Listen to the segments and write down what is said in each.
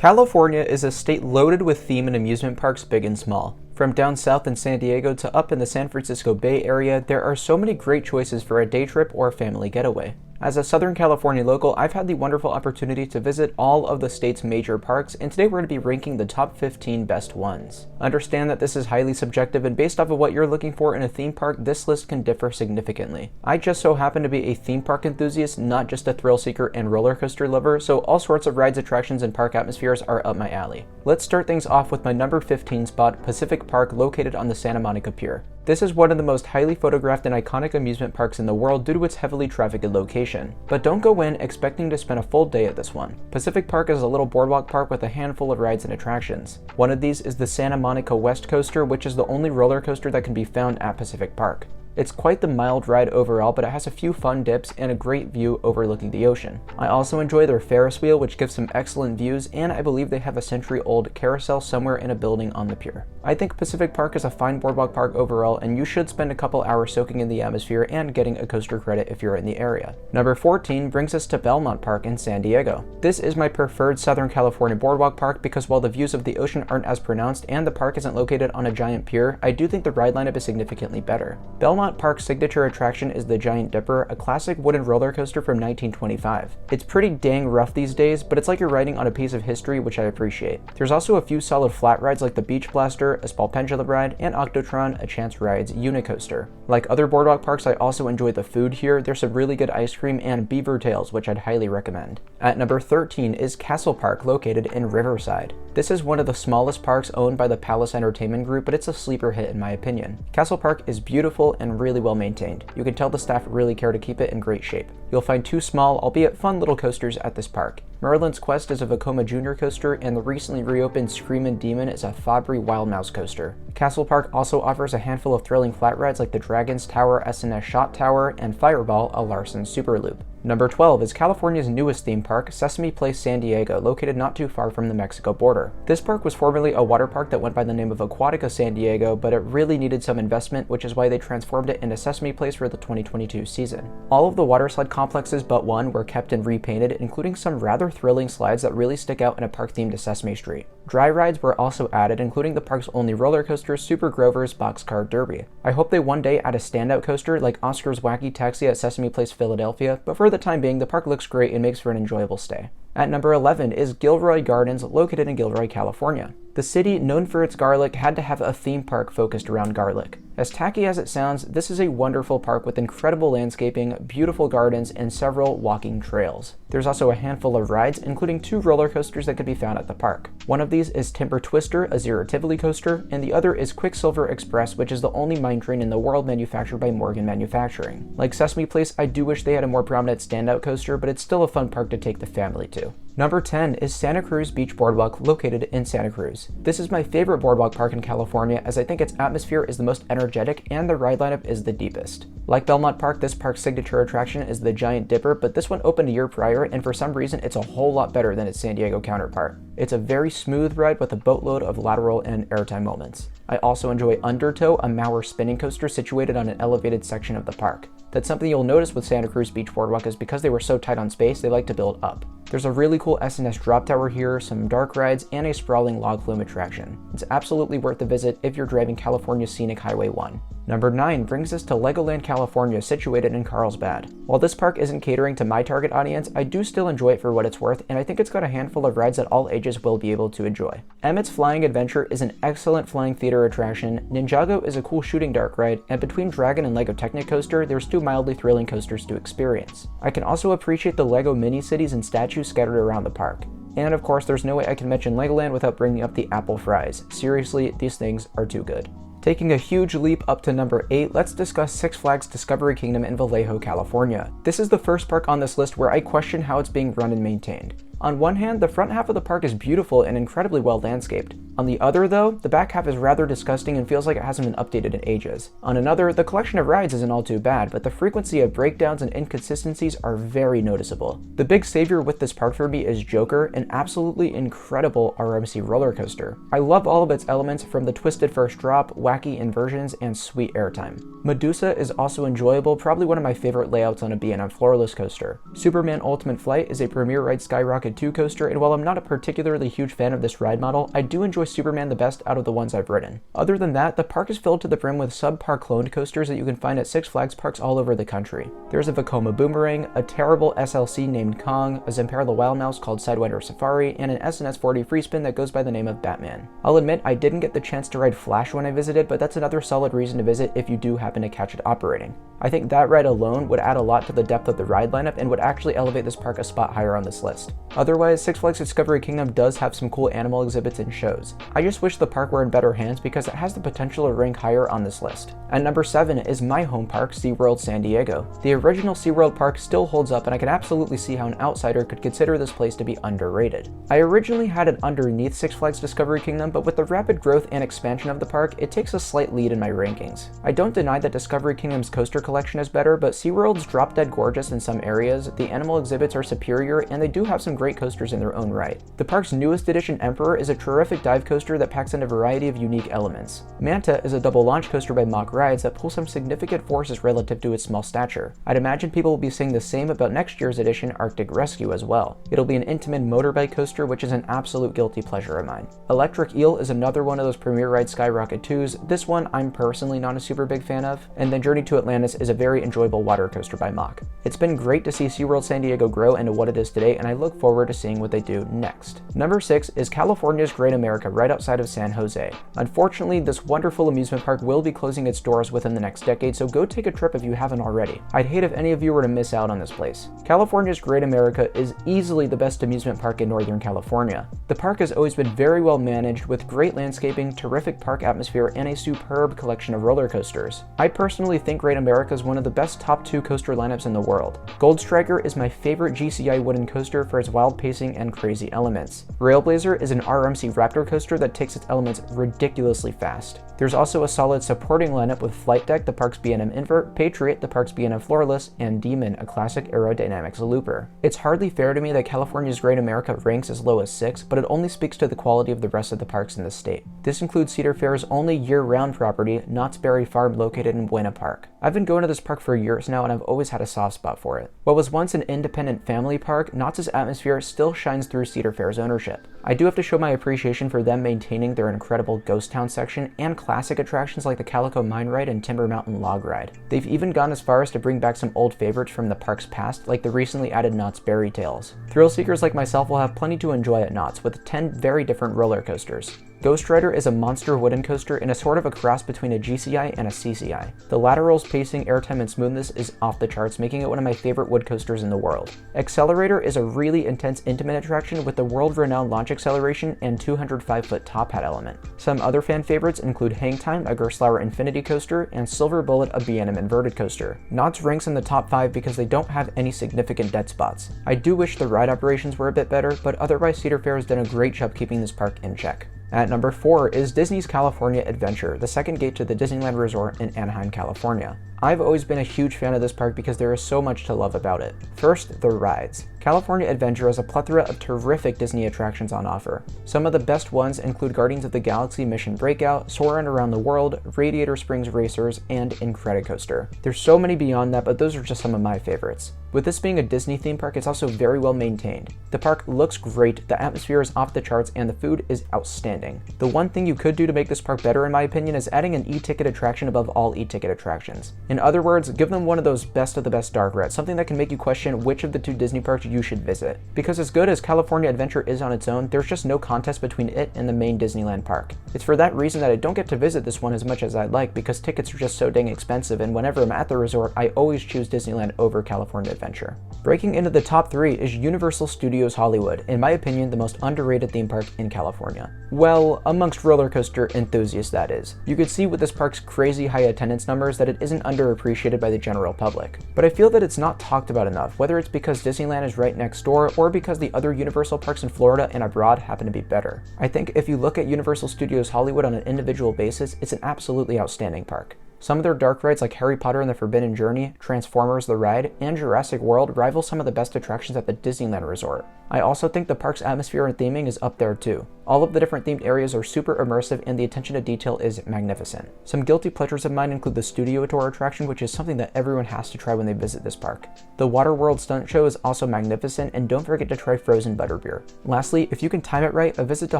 California is a state loaded with theme and amusement parks big and small. From down south in San Diego to up in the San Francisco Bay Area, there are so many great choices for a day trip or family getaway. As a Southern California local, I've had the wonderful opportunity to visit all of the state's major parks, and today we're going to be ranking the top 15 best ones. Understand that this is highly subjective, and based off of what you're looking for in a theme park, this list can differ significantly. I just so happen to be a theme park enthusiast, not just a thrill seeker and roller coaster lover, so all sorts of rides, attractions, and park atmospheres are up my alley. Let's start things off with my number 15 spot, Pacific Park, located on the Santa Monica Pier. This is one of the most highly photographed and iconic amusement parks in the world due to its heavily trafficked location. But don't go in expecting to spend a full day at this one. Pacific Park is a little boardwalk park with a handful of rides and attractions. One of these is the Santa Monica West Coaster, which is the only roller coaster that can be found at Pacific Park. It's quite the mild ride overall, but it has a few fun dips and a great view overlooking the ocean. I also enjoy their Ferris wheel, which gives some excellent views, and I believe they have a century-old carousel somewhere in a building on the pier. I think Pacific Park is a fine boardwalk park overall, and you should spend a couple hours soaking in the atmosphere and getting a coaster credit if you're in the area. Number 14 brings us to Belmont Park in San Diego. This is my preferred Southern California boardwalk park because while the views of the ocean aren't as pronounced and the park isn't located on a giant pier, I do think the ride lineup is significantly better. Belmont Park's signature attraction is the Giant Dipper, a classic wooden roller coaster from 1925. It's pretty dang rough these days, but it's like you're riding on a piece of history, which I appreciate. There's also a few solid flat rides like the Beach Blaster, a small pendulum ride, and Octotron, a Chance Rides Unicoaster. Like other boardwalk parks, I also enjoy the food here. There's some really good ice cream and beaver tails, which I'd highly recommend. At number 13 is Castle Park, located in Riverside. This is one of the smallest parks owned by the Palace Entertainment Group, but it's a sleeper hit in my opinion. Castle Park is beautiful and really well maintained. You can tell the staff really care to keep it in great shape. You'll find two small, albeit fun little coasters at this park. Merlin's Quest is a Vekoma Jr. coaster, and the recently reopened Screamin' Demon is a Fabry Wild Mouse coaster. Castle Park also offers a handful of thrilling flat rides like the Dragon's Tower SNS Shot Tower and Fireball, a Larson Super Loop. Number 12 is California's newest theme park, Sesame Place San Diego, located not too far from the Mexico border. This park was formerly a water park that went by the name of Aquatica San Diego, but it really needed some investment, which is why they transformed it into Sesame Place for the 2022 season. All of the water slide complexes but one were kept and repainted, including some rather thrilling slides that really stick out in a park themed to Sesame Street. Dry rides were also added, including the park's only roller coaster, Super Grover's Boxcar Derby. I hope they one day add a standout coaster like Oscar's Wacky Taxi at Sesame Place Philadelphia, but for the time being, the park looks great and makes for an enjoyable stay. At number 11 is Gilroy Gardens, located in Gilroy, California. The city, known for its garlic, had to have a theme park focused around garlic. As tacky as it sounds, this is a wonderful park with incredible landscaping, beautiful gardens, and several walking trails. There's also a handful of rides, including two roller coasters that can be found at the park. One of these is Timber Twister, a Zero Tivoli coaster, and the other is Quicksilver Express, which is the only mine train in the world manufactured by Morgan Manufacturing. Like Sesame Place, I do wish they had a more prominent standout coaster, but it's still a fun park to take the family to. Number 10 is Santa Cruz Beach Boardwalk, located in Santa Cruz. This is my favorite boardwalk park in California, as I think its atmosphere is the most energetic and the ride lineup is the deepest. Like Belmont Park, this park's signature attraction is the Giant Dipper, but this one opened a year prior, and for some reason it's a whole lot better than its San Diego counterpart. It's a very smooth ride with a boatload of lateral and airtime moments. I also enjoy Undertow, a Mauer spinning coaster situated on an elevated section of the park. That's something you'll notice with Santa Cruz Beach Boardwalk is because they were so tight on space, they like to build up. There's a really cool SNS drop tower here, some dark rides, and a sprawling log flume attraction. It's absolutely worth the visit if you're driving California's Scenic Highway 1. Number 9 brings us to Legoland, California, situated in Carlsbad. While this park isn't catering to my target audience, I do still enjoy it for what it's worth, and I think it's got a handful of rides that all ages will be able to enjoy. Emmett's Flying Adventure is an excellent flying theater attraction, Ninjago is a cool shooting dark ride, and between Dragon and Lego Technic Coaster, there's two mildly thrilling coasters to experience. I can also appreciate the Lego mini-cities and statues scattered around the park. And of course, there's no way I can mention Legoland without bringing up the apple fries. Seriously, these things are too good. Taking a huge leap up to number 8, let's discuss Six Flags Discovery Kingdom in Vallejo, California. This is the first park on this list where I question how it's being run and maintained. On one hand, the front half of the park is beautiful and incredibly well landscaped. On the other though, the back half is rather disgusting and feels like it hasn't been updated in ages. On another, the collection of rides isn't all too bad, but the frequency of breakdowns and inconsistencies are very noticeable. The big savior with this park for me is Joker, an absolutely incredible RMC roller coaster. I love all of its elements from the twisted first drop, wacky inversions, and sweet airtime. Medusa is also enjoyable, probably one of my favorite layouts on a B&M floorless coaster. Superman Ultimate Flight is a premier ride skyrocket Superman 2 coaster, and while I'm not a particularly huge fan of this ride model, I do enjoy Superman the best out of the ones I've ridden. Other than that, the park is filled to the brim with subpar cloned coasters that you can find at Six Flags parks all over the country. There's a Vekoma Boomerang, a terrible SLC named Kong, a Zampara the Wild Mouse called Sidewinder Safari, and an SNS 40 free spin that goes by the name of Batman. I'll admit I didn't get the chance to ride Flash when I visited, but that's another solid reason to visit if you do happen to catch it operating. I think that ride alone would add a lot to the depth of the ride lineup and would actually elevate this park a spot higher on this list. Otherwise, Six Flags Discovery Kingdom does have some cool animal exhibits and shows. I just wish the park were in better hands because it has the potential to rank higher on this list. At number 7 is my home park, SeaWorld San Diego. The original SeaWorld park still holds up, and I can absolutely see how an outsider could consider this place to be underrated. I originally had it underneath Six Flags Discovery Kingdom, but with the rapid growth and expansion of the park, it takes a slight lead in my rankings. I don't deny that Discovery Kingdom's coaster collection is better, but SeaWorld's drop dead gorgeous in some areas, the animal exhibits are superior, and they do have some great coasters in their own right. The park's newest edition, Emperor, is a terrific dive coaster that packs in a variety of unique elements. Manta is a double launch coaster by Mach Rides that pulls some significant forces relative to its small stature. I'd imagine people will be saying the same about next year's edition, Arctic Rescue, as well. It'll be an intimate motorbike coaster, which is an absolute guilty pleasure of mine. Electric Eel is another one of those premier ride Skyrocket 2s. This one I'm personally not a super big fan of. And then Journey to Atlantis is a very enjoyable water coaster by Mach. It's been great to see SeaWorld San Diego grow into what it is today, and I look forward to seeing what they do next. Number 6 is California's Great America right outside of San Jose. Unfortunately, this wonderful amusement park will be closing its doors within the next decade, so go take a trip if you haven't already. I'd hate if any of you were to miss out on this place. California's Great America is easily the best amusement park in Northern California. The park has always been very well managed with great landscaping, terrific park atmosphere, and a superb collection of roller coasters. I personally think Great America is one of the best top 2 coaster lineups in the world. Gold Striker is my favorite GCI wooden coaster for its wild pacing and crazy elements. Railblazer is an RMC Raptor coaster that takes its elements ridiculously fast. There's also a solid supporting lineup with Flight Deck, the park's B&M invert, Patriot, the park's B&M floorless, and Demon, a classic aerodynamics looper. It's hardly fair to me that California's Great America ranks as low as 6, but it only speaks to the quality of the rest of the parks in the state. This includes Cedar Fair's only year-round property, Knott's Berry Farm, located in Buena Park. I've been going to this park for years now, and I've always had a soft spot for it. What was once an independent family park, Knott's atmosphere still shines through Cedar Fair's ownership. I do have to show my appreciation for them maintaining their incredible Ghost Town section and classic attractions like the Calico Mine Ride and Timber Mountain Log Ride. They've even gone as far as to bring back some old favorites from the park's past, like the recently added Knott's Berry Tales. Thrill seekers like myself will have plenty to enjoy at Knott's, with 10 very different roller coasters. Ghost Rider is a monster wooden coaster and a sort of a cross between a GCI and a CCI. The lateral's pacing, airtime, and smoothness is off the charts, making it one of my favorite wood coasters in the world. Accelerator is a really intense, intimate attraction with the world-renowned launch acceleration and 205-foot top hat element. Some other fan favorites include Hang Time, a Gerstlauer Infinity coaster, and Silver Bullet, a B&M inverted coaster. Knott's ranks in the top 5 because they don't have any significant dead spots. I do wish the ride operations were a bit better, but otherwise Cedar Fair has done a great job keeping this park in check. At number 4 is Disney's California Adventure, the second gate to the Disneyland Resort in Anaheim, California. I've always been a huge fan of this park because there is so much to love about it. First, the rides. California Adventure has a plethora of terrific Disney attractions on offer. Some of the best ones include Guardians of the Galaxy Mission Breakout, Soarin' Around the World, Radiator Springs Racers, and Incredicoaster. There's so many beyond that, but those are just some of my favorites. With this being a Disney theme park, it's also very well maintained. The park looks great, the atmosphere is off the charts, and the food is outstanding. The one thing you could do to make this park better, in my opinion, is adding an e-ticket attraction above all e-ticket attractions. In other words, give them one of those best of the best dark rides, something that can make you question which of the 2 Disney parks you should visit. Because as good as California Adventure is on its own, there's just no contest between it and the main Disneyland park. It's for that reason that I don't get to visit this one as much as I'd like, because tickets are just so dang expensive, and whenever I'm at the resort, I always choose Disneyland over California Adventure. Breaking into the top 3 is Universal Studios Hollywood, in my opinion the most underrated theme park in California. Well, amongst roller coaster enthusiasts, that is. You could see with this park's crazy high attendance numbers that it isn't underappreciated by the general public. But I feel that it's not talked about enough, whether it's because Disneyland is right next door or because the other Universal parks in Florida and abroad happen to be better. I think if you look at Universal Studios Hollywood on an individual basis, it's an absolutely outstanding park. Some of their dark rides like Harry Potter and the Forbidden Journey, Transformers the Ride, and Jurassic World rival some of the best attractions at the Disneyland Resort. I also think the park's atmosphere and theming is up there too. All of the different themed areas are super immersive and the attention to detail is magnificent. Some guilty pleasures of mine include the Studio Tour attraction, which is something that everyone has to try when they visit this park. The Waterworld stunt show is also magnificent, and don't forget to try frozen butterbeer. Lastly, if you can time it right, a visit to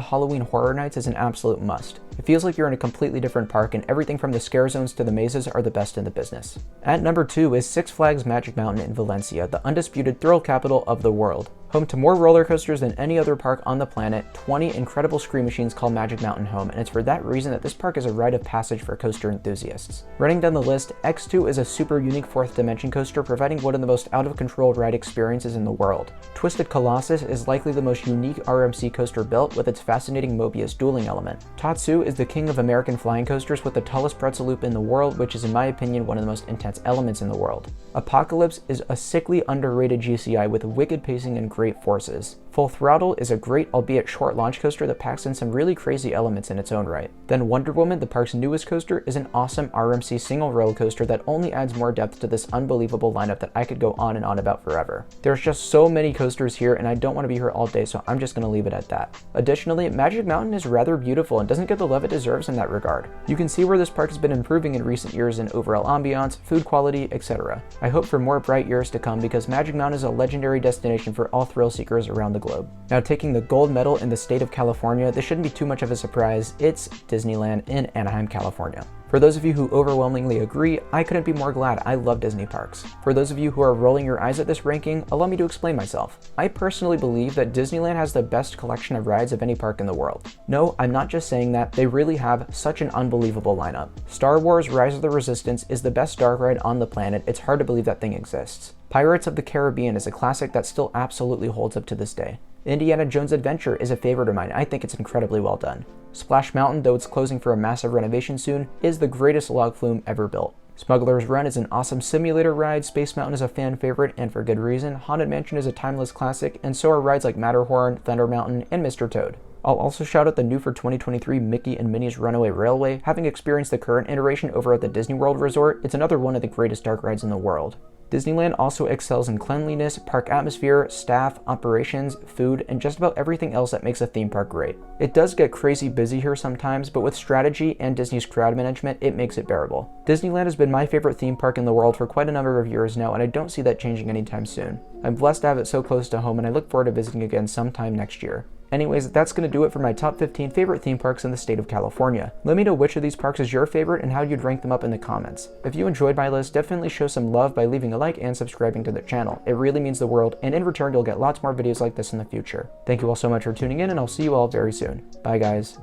Halloween Horror Nights is an absolute must. It feels like you're in a completely different park, and everything from the scare zones to the mazes are the best in the business. At number 2 is Six Flags Magic Mountain in Valencia, the undisputed thrill capital of the world. Home to more roller coasters than any other park on the planet, 20 incredible scream machines call Magic Mountain home, and it's for that reason that this park is a rite of passage for coaster enthusiasts. Running down the list, X2 is a super unique fourth dimension coaster providing one of the most out-of-control ride experiences in the world. Twisted Colossus is likely the most unique RMC coaster built with its fascinating Mobius dueling element. Tatsu is the king of American flying coasters with the tallest pretzel loop in the world, which is in my opinion one of the most intense elements in the world. Apocalypse is a sickly underrated GCI with wicked pacing and great forces. Full Throttle is a great, albeit short launch coaster that packs in some really crazy elements in its own right. Then Wonder Woman, the park's newest coaster, is an awesome RMC single rail coaster that only adds more depth to this unbelievable lineup that I could go on and on about forever. There's just so many coasters here and I don't want to be here all day, so I'm just going to leave it at that. Additionally, Magic Mountain is rather beautiful and doesn't get the love it deserves in that regard. You can see where this park has been improving in recent years in overall ambiance, food quality, etc. I hope for more bright years to come because Magic Mountain is a legendary destination for all thrill seekers around the globe. Now, taking the gold medal in the state of California, this shouldn't be too much of a surprise. It's Disneyland in Anaheim, California. For those of you who overwhelmingly agree, I couldn't be more glad. I love Disney parks. For those of you who are rolling your eyes at this ranking, allow me to explain myself. I personally believe that Disneyland has the best collection of rides of any park in the world. No, I'm not just saying that, they really have such an unbelievable lineup. Star Wars Rise of the Resistance is the best dark ride on the planet. It's hard to believe that thing exists. Pirates of the Caribbean is a classic that still absolutely holds up to this day. Indiana Jones Adventure is a favorite of mine. I think it's incredibly well done. Splash Mountain, though it's closing for a massive renovation soon, is the greatest log flume ever built. Smuggler's Run is an awesome simulator ride, Space Mountain is a fan favorite, and for good reason. Haunted Mansion is a timeless classic, and so are rides like Matterhorn, Thunder Mountain, and Mr. Toad. I'll also shout out the new for 2023 Mickey and Minnie's Runaway Railway. Having experienced the current iteration over at the Disney World Resort, it's another one of the greatest dark rides in the world. Disneyland also excels in cleanliness, park atmosphere, staff, operations, food, and just about everything else that makes a theme park great. It does get crazy busy here sometimes, but with strategy and Disney's crowd management, it makes it bearable. Disneyland has been my favorite theme park in the world for quite a number of years now, and I don't see that changing anytime soon. I'm blessed to have it so close to home, and I look forward to visiting again sometime next year. Anyways, that's going to do it for my top 15 favorite theme parks in the state of California. Let me know which of these parks is your favorite and how you'd rank them up in the comments. If you enjoyed my list, definitely show some love by leaving a like and subscribing to the channel. It really means the world, and in return you'll get lots more videos like this in the future. Thank you all so much for tuning in, and I'll see you all very soon. Bye guys.